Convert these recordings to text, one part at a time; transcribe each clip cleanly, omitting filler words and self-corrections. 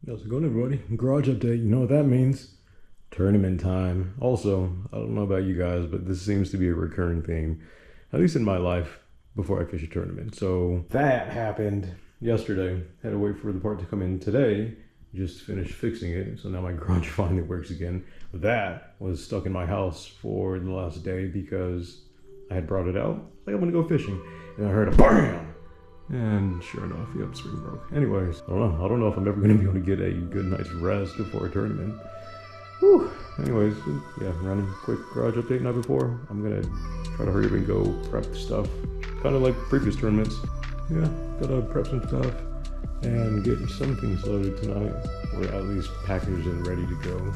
How's it going, everybody? Garage update. You know what that means? Tournament time. Also, I don't know about you guys, but this seems to be a recurring theme, at least in my life, before I fish a tournament. So that happened yesterday. Had to wait for the part to come in today. Just finished fixing it, so now my garage finally works again. That was stuck in my house for the last day because I had brought it out. Like, I'm gonna go fishing, and I heard a BAM! And sure enough, yep, screen broke. Anyways, I don't know if I'm ever gonna be able to get a good night's rest before a tournament. Whew. Anyways, yeah, running quick garage update night before. I'm gonna try to hurry up and go prep stuff, kind of like previous tournaments. Yeah, gotta prep some stuff and get some things loaded tonight, or at least packaged and ready to go.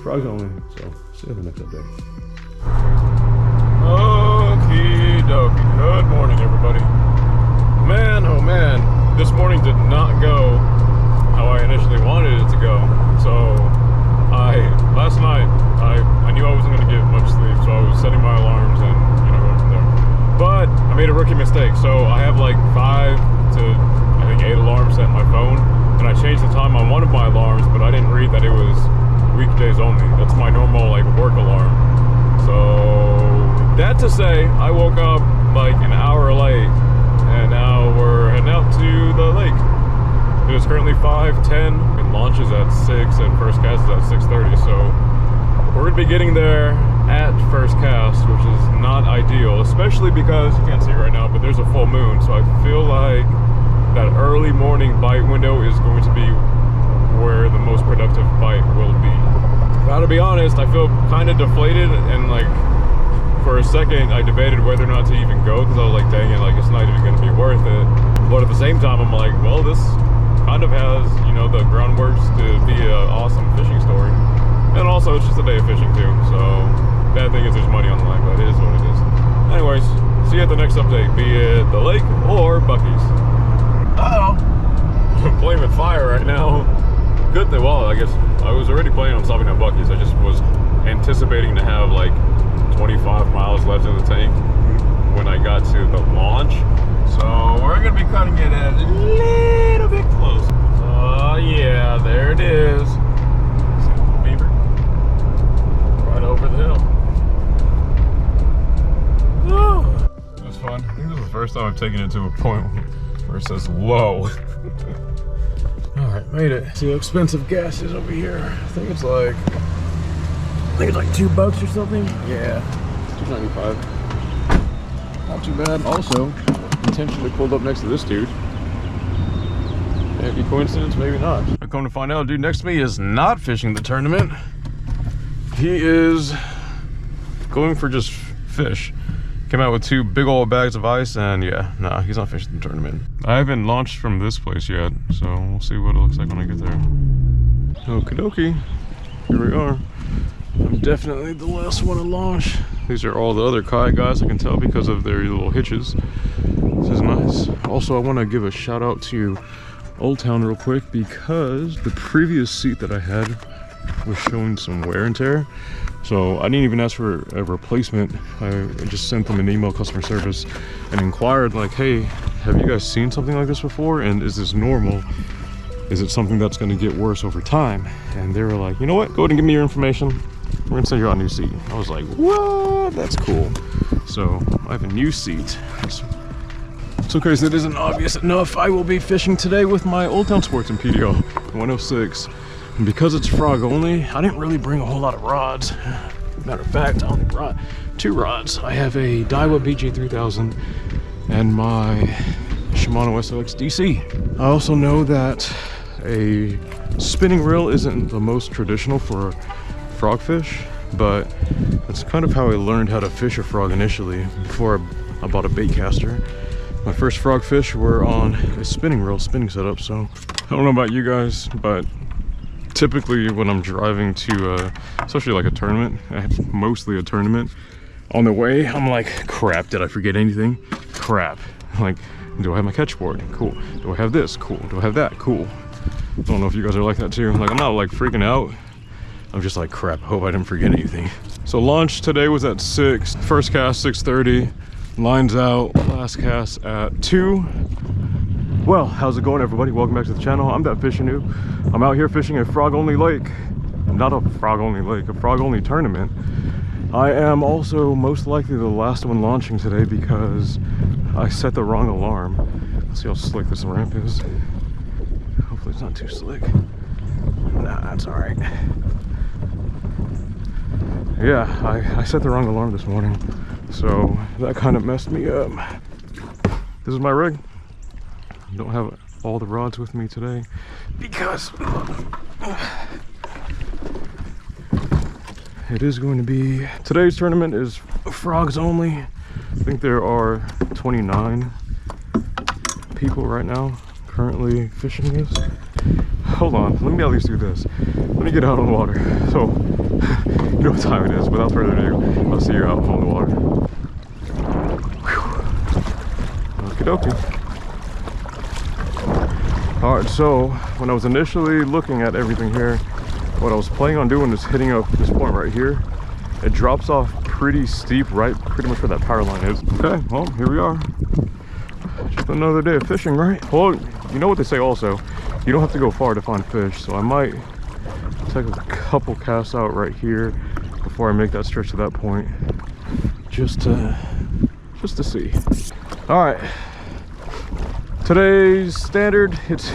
Frogs only, so see you in the next update. Okie dokie. Good morning, everybody. Man, oh man, this morning did not go how I initially wanted it to go. So last night, I knew I wasn't going to get much sleep, so I was setting my alarms and, going from there. But I made a rookie mistake. So I have like 5 to, I think, 8 alarms set on my phone, and I changed the time on one of my alarms, but I didn't read that it was weekdays only. That's my normal like work alarm. So that to say, I woke up like an hour late. And now we're heading out to the lake. It is currently 5:10 and launch is at 6 and first cast is at 6:30. So we're gonna be getting there at first cast, which is not ideal, especially because you can't see it right now, but there's a full moon. So I feel like that early morning bite window is going to be where the most productive bite will be. Gotta be honest, I feel kind of deflated and like, for a second, I debated whether or not to even go because I was like, dang it, like it's not even going to be worth it. But at the same time, I'm like, well, this kind of has, the groundworks to be an awesome fishing story. And also, it's just a day of fishing too. So, bad thing is there's money on the line, but it is what it is. Anyways, see you at the next update, be it the lake or Buc-ee's. Uh-oh. I'm playing with fire right now. Good thing, well, I guess I was already planning on stopping at Buc-ee's. I just was anticipating to have like 25 miles left in the tank when I got to the launch. So we're gonna be cutting it a little bit close. Oh yeah, there it is. See the little beaver? Right over the hill. Woo. It was fun. I think this is the first time I've taken it to a point where it says low. Alright, made it. See how expensive gas is over here. I think it's like $2 or something. Yeah, $2.95. Not too bad. Also, intentionally pulled up next to this dude. Maybe coincidence, maybe not. I come to find out, dude next to me is not fishing the tournament. He is going for just fish. Came out with 2 big old bags of ice, and yeah, nah, he's not fishing the tournament. I haven't launched from this place yet, so we'll see what it looks like when I get there. Okie dokie. Here we are. I'm definitely the last one to launch. These are all the other kayak guys, I can tell because of their little hitches. This is nice. Also, I want to give a shout out to Old Town real quick because the previous seat that I had was showing some wear and tear. So I didn't even ask for a replacement. I just sent them an email, customer service, and inquired like, hey, have you guys seen something like this before? And is this normal? Is it something that's going to get worse over time? And they were like, you know what? Go ahead and give me your information. We're gonna send you out a new seat. I was like, what? That's cool. So I have a new seat. So crazy it isn't obvious enough. I will be fishing today with my Old Town Sports and PDO 106. And because it's frog only, I didn't really bring a whole lot of rods. Matter of fact, I only brought 2 rods. I have a Daiwa BJ3000 and my Shimano SLX DC. I also know that a spinning reel isn't the most traditional for frogfish, but that's kind of how I learned how to fish a frog initially before I bought a bait caster. My first frogfish were on a spinning reel, spinning setup. So I don't know about you guys, but typically when I'm driving to especially like a tournament, mostly a tournament, on the way I'm like, crap, did I forget anything? Crap. Like, do I have my catch board? Cool. Do I have this? Cool. Do I have that? Cool. I don't know if you guys are like that too. Like, I'm not like freaking out. I'm just like, crap, hope I didn't forget anything. So launch today was at 6, first cast 6:30, lines out, last cast at 2. Well, how's it going, everybody? Welcome back to the channel. I'm DadFishTackle. I'm out here fishing a frog-only lake. Not a frog-only lake, a frog-only tournament. I am also most likely the last one launching today because I set the wrong alarm. Let's see how slick this ramp is. Hopefully it's not too slick. Nah, that's all right. Yeah, I set the wrong alarm this morning, so that kind of messed me up. This is my rig. Don't have all the rods with me today because it is going to be, today's tournament is frogs only. I think there are 29 people right now currently fishing this. Hold on, let me at least do this. Let me get out on the water. So, you know what time it is. Without further ado, I'll see you out on the water. Okie dokie. Alright, so when I was initially looking at everything here, what I was planning on doing is hitting up this point right here. It drops off pretty steep, right pretty much where that power line is. Okay, well, here we are. Just another day of fishing, right? Well, you know what they say also, you don't have to go far to find fish, so I might take a couple casts out right here before I make that stretch to that point, just to see. All right, today's standard, it's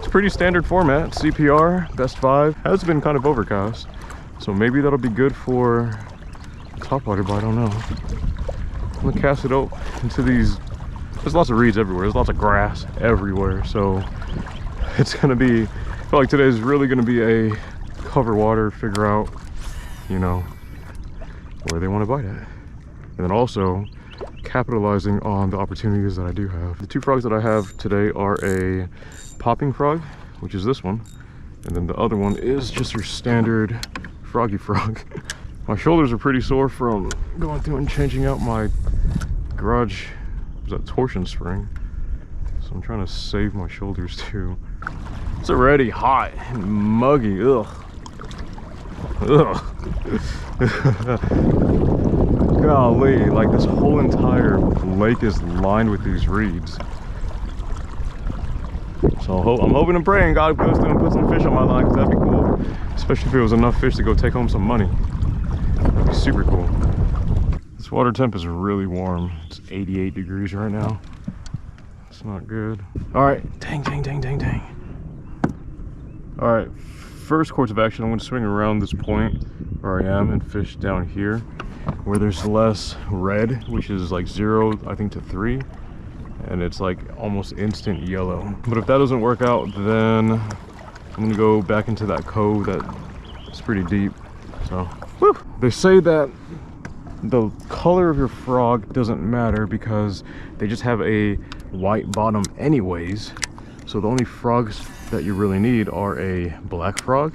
pretty standard format. CPR, best 5, has been kind of overcast, so maybe that'll be good for topwater, but I don't know. I'm gonna cast it out into these, there's lots of reeds everywhere, there's lots of grass everywhere, so it's gonna be, I feel like today is really gonna be a cover water, figure out, you know, where they want to bite at. And then also capitalizing on the opportunities that I do have. The 2 frogs that I have today are a popping frog, which is this one, and then the other one is just your standard froggy frog. My shoulders are pretty sore from going through and changing out my garage, was that torsion spring, so I'm trying to save my shoulders too. It's already hot and muggy. Ugh. Ugh. Golly, like this whole entire lake is lined with these reeds. So I'm hoping and praying God goes through and put some fish on my line, because that'd be cool. Especially if it was enough fish to go take home some money. That'd be super cool. This water temp is really warm. It's 88 degrees right now. It's not good. All right, dang. All right, first course of action, I'm going to swing around this point where I am and fish down here where there's less red, which is like 0, I think, to 3, and it's like almost instant yellow. But if that doesn't work out, then I'm going to go back into that cove that's pretty deep. So, whew. They say that the color of your frog doesn't matter because they just have a white bottom anyways. So the only frogs that you really need are a black frog,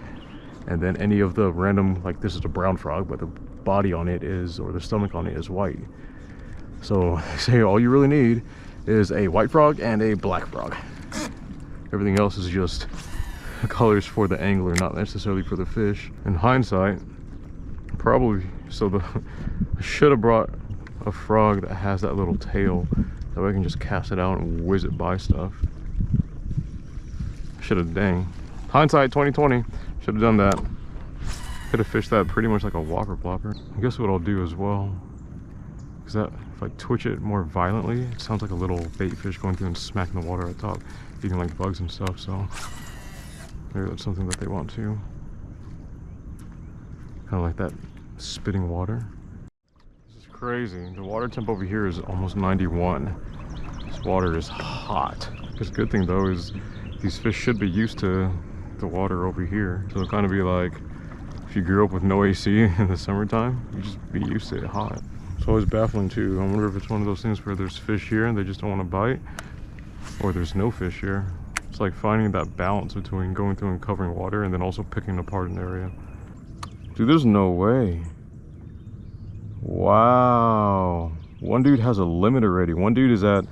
and then any of the random, like this is a brown frog, but the body on it is, or the stomach on it is white. So they say all you really need is a white frog and a black frog. Everything else is just colors for the angler, not necessarily for the fish. In hindsight, probably, I should have brought a frog that has that little tail, that way I can just cast it out and whiz it by stuff. Should have, dang. Hindsight 2020, should have done that. Could have fished that pretty much like a whopper plopper. I guess what I'll do as well is that if I twitch it more violently, it sounds like a little bait fish going through and smacking the water at the top, eating like bugs and stuff, so maybe that's something that they want too. Kind of like that spitting water. This is crazy. The water temp over here is almost 91. This water is hot. The good thing though is these fish should be used to the water over here. So it'll kind of be like, if you grew up with no AC in the summertime, you just be used to it hot. It's always baffling too. I wonder if it's one of those things where there's fish here and they just don't want to bite, or there's no fish here. It's like finding that balance between going through and covering water and then also picking apart an area. Dude, there's no way. Wow. One dude has a limit already. One dude is at,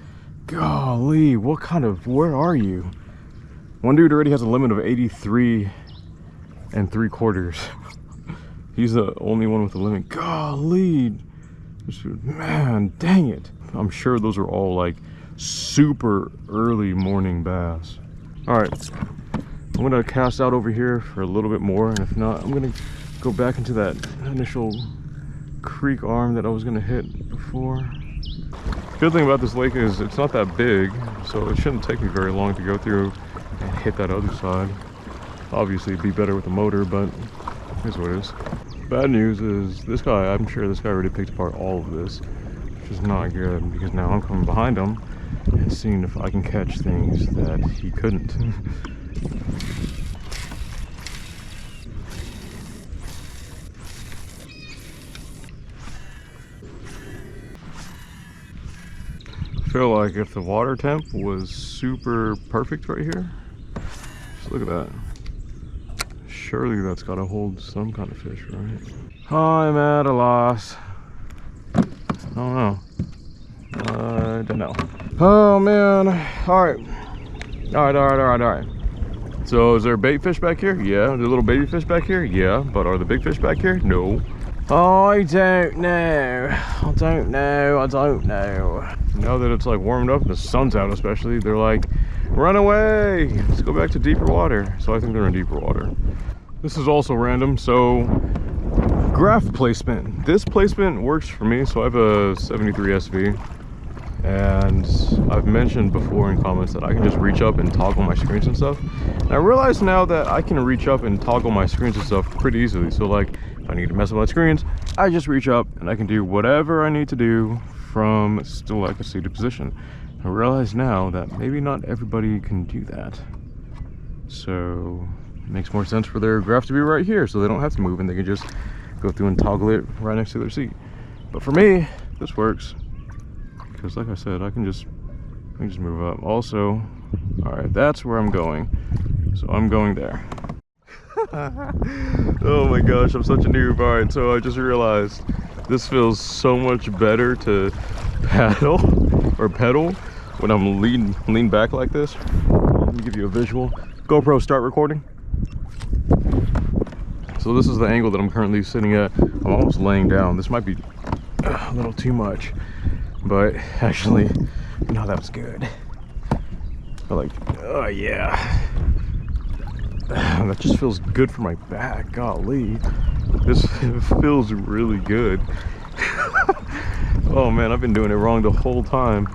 golly, what kind of, where are you? One dude already has a limit of 83 3/4. He's the only one with a limit. Golly, man, dang it. I'm sure those are all like super early morning bass. All right, I'm gonna cast out over here for a little bit more, and if not, I'm gonna go back into that initial creek arm that I was gonna hit before. The good thing about this lake is it's not that big, so it shouldn't take me very long to go through and hit that other side. Obviously it'd be better with a motor, but here's what it is. Bad news is this guy, I'm sure this guy already picked apart all of this, which is not good, because now I'm coming behind him and seeing if I can catch things that he couldn't. I feel like if the water temp was super perfect right here, just look at that. Surely that's got to hold some kind of fish, right? I'm at a loss. I don't know. I don't know. Oh man. All right. So is there bait fish back here? Yeah. Are there little baby fish back here? Yeah. But are the big fish back here? No. I don't know. I don't know. Now that it's like warmed up, the sun's out especially, they're like, run away. Let's go back to deeper water. So I think they're in deeper water. This is also random. So graph placement. This placement works for me. So I have a 73 SV. And I've mentioned before in comments that I can just reach up and toggle my screens and stuff. And I realize now that I can reach up and toggle my screens and stuff pretty easily. So like if I need to mess with my screens, I just reach up and I can do whatever I need to do from still like a seated position. I realize now that maybe not everybody can do that. So it makes more sense for their graph to be right here so they don't have to move and they can just go through and toggle it right next to their seat. But for me, this works. Because like I said, I can just move up. Also, all right, that's where I'm going. So I'm going there. Oh my gosh, I'm such a noob. All right, so I just realized this feels so much better to pedal when I'm lean back like this. Let me give you a visual. GoPro, start recording. So this is the angle that I'm currently sitting at. I'm almost laying down. This might be a little too much. But actually, no, that was good. I like, oh yeah. That just feels good for my back, golly. This feels really good. Oh man, I've been doing it wrong the whole time.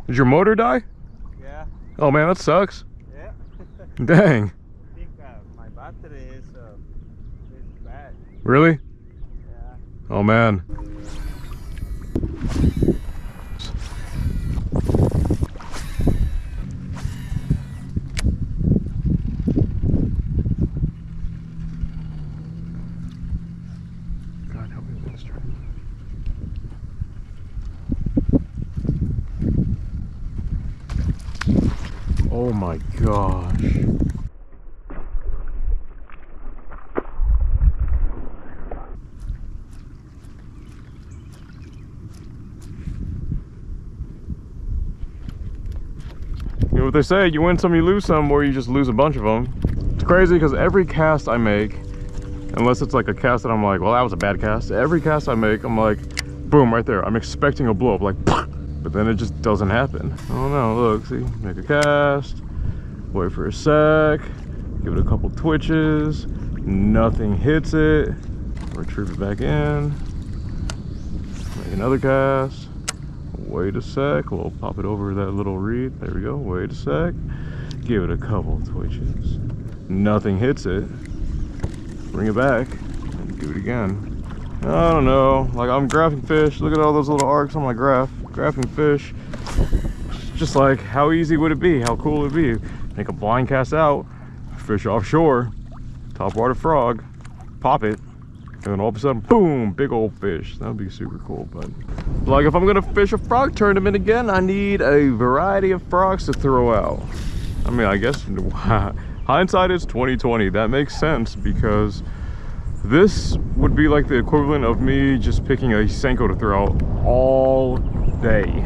Did your motor die? Yeah. Oh man, that sucks. Yeah. Dang. I think my battery is bad. Really? Yeah. Oh man. God help me with this turn. Oh my gosh. You know what they say, you win some, you lose some, or you just lose a bunch of them. It's crazy because every cast I make, unless it's like a cast that I'm like, well, that was a bad cast. Every cast I make, I'm like, boom, right there. I'm expecting a blow up, like, but then it just doesn't happen. Oh no, look, see, make a cast, wait for a sec, give it a couple twitches, nothing hits it, retrieve it back in, make another cast, wait a sec, we'll pop it over that little reed, there we go, wait a sec, give it a couple twitches, nothing hits it, bring it back, and do it again. I don't know, like I'm graphing fish, look at all those little arcs on my graph, graphing fish, just like how easy would it be, how cool would it be, make a blind cast out, fish offshore, top water frog, pop it, and then all of a sudden, boom, big old fish. That would be super cool. But like if I'm gonna fish a frog tournament again, I need a variety of frogs to throw out. I mean, I guess hindsight is 2020. That makes sense because this would be like the equivalent of me just picking a Senko to throw out all day.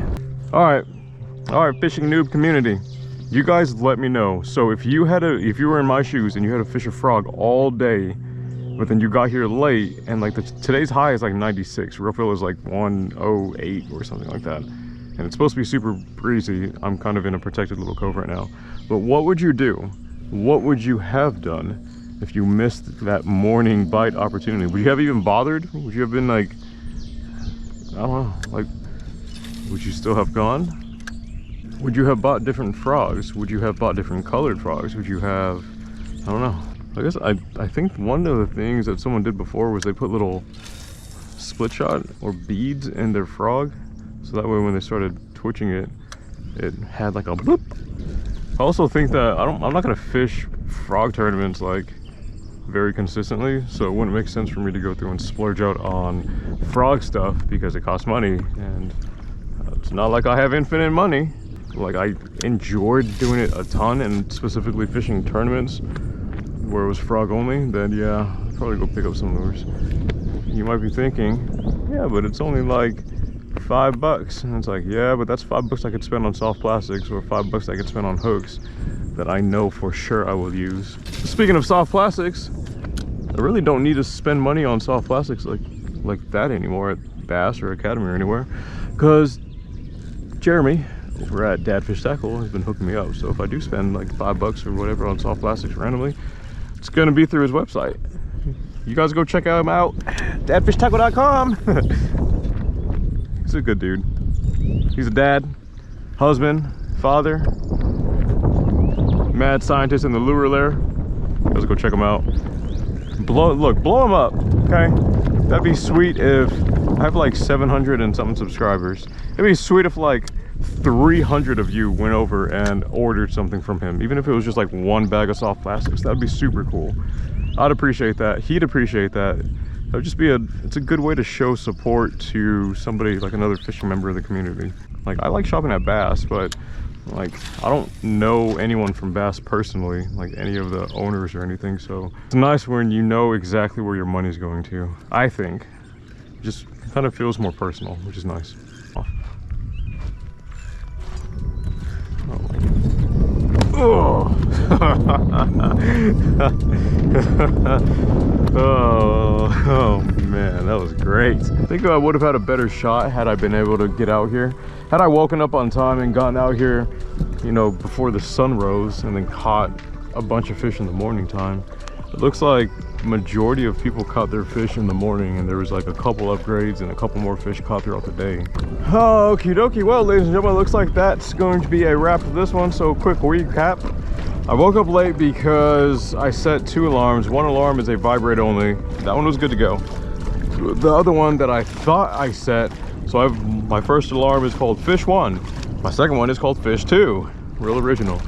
All right, fishing noob community, you guys let me know. So if you were in my shoes and you had to fish a frog all day, but then you got here late, and like today's high is like 96. Real feel is like 108 or something like that, and it's supposed to be super breezy. I'm kind of in a protected little cove right now. But what would you do? What would you have done if you missed that morning bite opportunity? Would you have even bothered? Would you have been like, I don't know, like, would you still have gone? Would you have bought different frogs? Would you have bought different colored frogs? Would you have, I don't know. I guess I think one of the things that someone did before was they put little split shot or beads in their frog, so that way when they started twitching it, it had like a bloop. I also think that I'm not gonna fish frog tournaments like very consistently, so it wouldn't make sense for me to go through and splurge out on frog stuff because it costs money, and it's not like I have infinite money. Like, I enjoyed doing it a ton, and specifically fishing tournaments where it was frog only, then yeah, I'd probably go pick up some lures. You might be thinking, yeah, but it's only like $5. And it's like, yeah, but that's $5 I could spend on soft plastics, or $5 I could spend on hooks that I know for sure I will use. Speaking of soft plastics, I really don't need to spend money on soft plastics like that anymore at Bass or Academy or anywhere, because Jeremy over at DadFishTackle has been hooking me up. So if I do spend like $5 or whatever on soft plastics randomly, it's gonna be through his website. You guys go check him out, dadfishtackle.com. He's a good dude. He's a dad, husband, father, mad scientist in the lure lair. Let's go check him out. Blow him up, okay? That'd be sweet if I have like 700 and something subscribers. It'd be sweet if like 300 of you went over and ordered something from him, even if it was just like one bag of soft plastics. That'd be super cool. I'd appreciate that. He'd appreciate that. That would just be it's a good way to show support to somebody, like another fishing member of the community. Like, I like shopping at Bass, but like, I don't know anyone from Bass personally, like any of the owners or anything. So it's nice when you know exactly where your money's going to. I think it just kind of feels more personal, which is nice. Oh my God. Oh. Oh man, that was great. I think I would have had a better shot had I been able to get out here. Had I woken up on time and gotten out here, you know, before the sun rose, and then caught a bunch of fish in the morning time. It looks like majority of people caught their fish in the morning, and there was like a couple upgrades and a couple more fish caught throughout the day. Okie dokie. Well, ladies and gentlemen, it looks like that's going to be a wrap for this one. So quick recap. I woke up late because I set 2 alarms. One alarm is a vibrate only. That one was good to go. The other one that I thought I set, so my first alarm is called Fish 1. My second one is called Fish 2. Real original.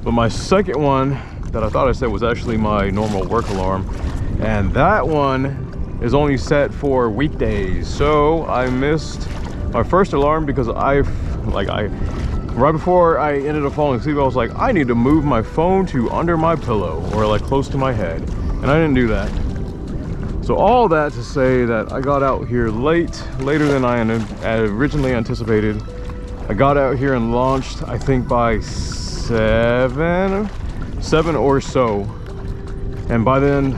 But my second one that I thought I set was actually my normal work alarm, and that one is only set for weekdays. So I missed my first alarm because right before I ended up falling asleep, I was like, I need to move my phone to under my pillow, or like close to my head, and I didn't do that. So all that to say that I got out here later than I originally anticipated. I got out here and launched, I think by 7 or so, and by then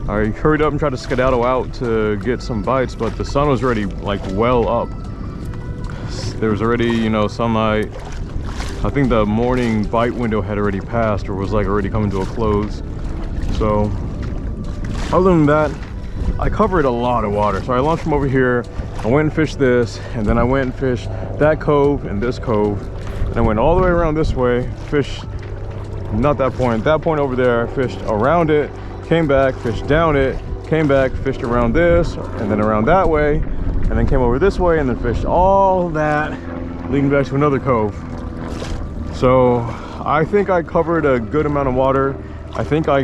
I hurried up and tried to skedaddle out to get some bites, but the sun was already like well up. There was already, you know, sunlight. I think the morning bite window had already passed, or was like already coming to a close. So other than that, I covered a lot of water. So I launched from over here, I went and fished this, and then I went and fished that cove and this cove, and I went all the way around this way, fished not that point over there, fished around it, came back, fished down it, came back, fished around this, and then around that way, and then came over this way, and then fished all that, leading back to another cove. So I think I covered a good amount of water. I think I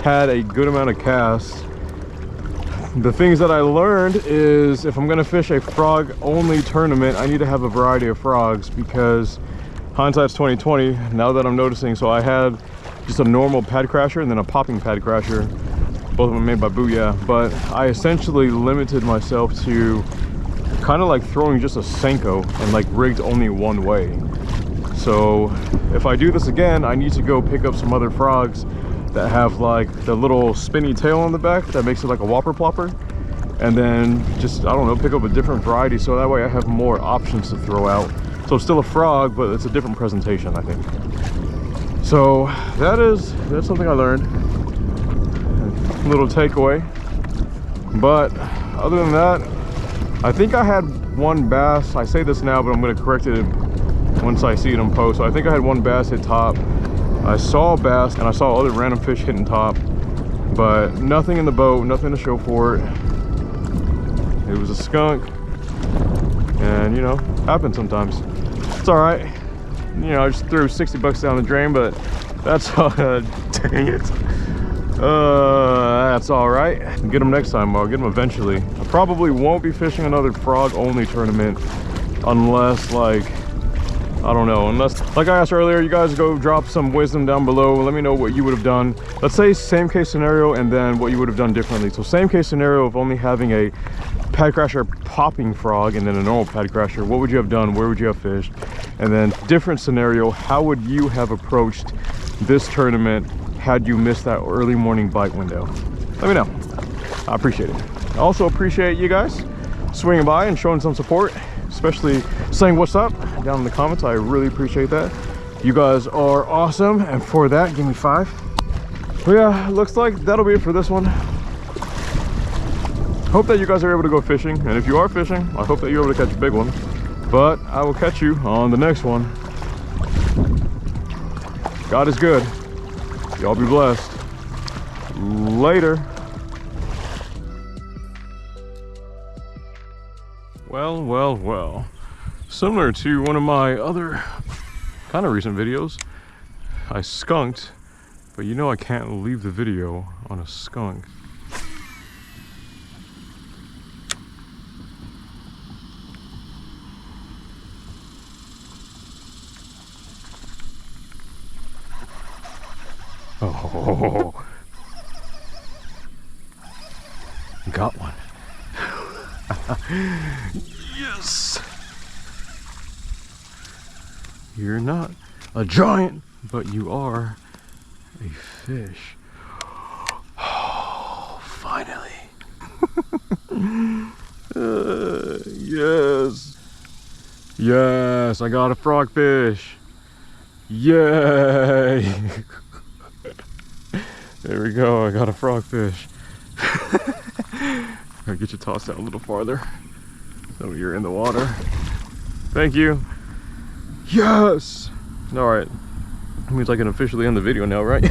had a good amount of casts. The things that I learned is, if I'm gonna fish a frog only tournament, I need to have a variety of frogs, because hindsight's 2020 now that I'm noticing. So I had just a normal pad crasher and then a popping pad crasher, both of them made by Booyah, but I essentially limited myself to kind of like throwing just a Senko and like rigged only one way. So if I do this again, I need to go pick up some other frogs that have like the little spinny tail on the back that makes it like a whopper plopper. And then just, I don't know, pick up a different variety so that way I have more options to throw out. So it's still a frog, but it's a different presentation, I think. So that's something I learned. A little takeaway. But other than that, I think I had one bass. I say this now, but I'm going to correct it once I see it in post. So I think I had one bass hit top. I saw a bass and I saw other random fish hitting top, but nothing in the boat, nothing to show for it. It was a skunk, and you know, happens sometimes. It's all right. You know, I just threw 60 bucks down the drain, but that's all. Dang it. That's all right. Get them next time. I'll get them eventually. I probably won't be fishing another frog only tournament unless, like, I don't know, unless, like I asked earlier, you guys go drop some wisdom down below. Let me know what you would have done. Let's say same case scenario and then what you would have done differently. So same case scenario of only having a pad crasher popping frog and then a normal pad crasher. What would you have done? Where would you have fished? And then different scenario, how would you have approached this tournament had you missed that early morning bite window? Let me know. I appreciate it. I also appreciate you guys swinging by and showing some support, especially saying what's up down in the comments. I really appreciate that. You guys are awesome, and for that, give me 5. But yeah, looks like that'll be it for this one. Hope that you guys are able to go fishing, and if you are fishing, I hope that you're able to catch a big one. But I will catch you on the next one. God is good. Y'all be blessed. Later. Well, well, well. Similar to one of my other kind of recent videos, I skunked, but you know I can't leave the video on a skunk. Oh, got one. Yes. You're not a giant, but you are a fish. Oh, finally. Yes. Yes, I got a frogfish. Yay. There we go, I got a frogfish. Gotta get you tossed out a little farther so you're in the water. Thank you. Yes! Alright, that means I can officially end the video now, right?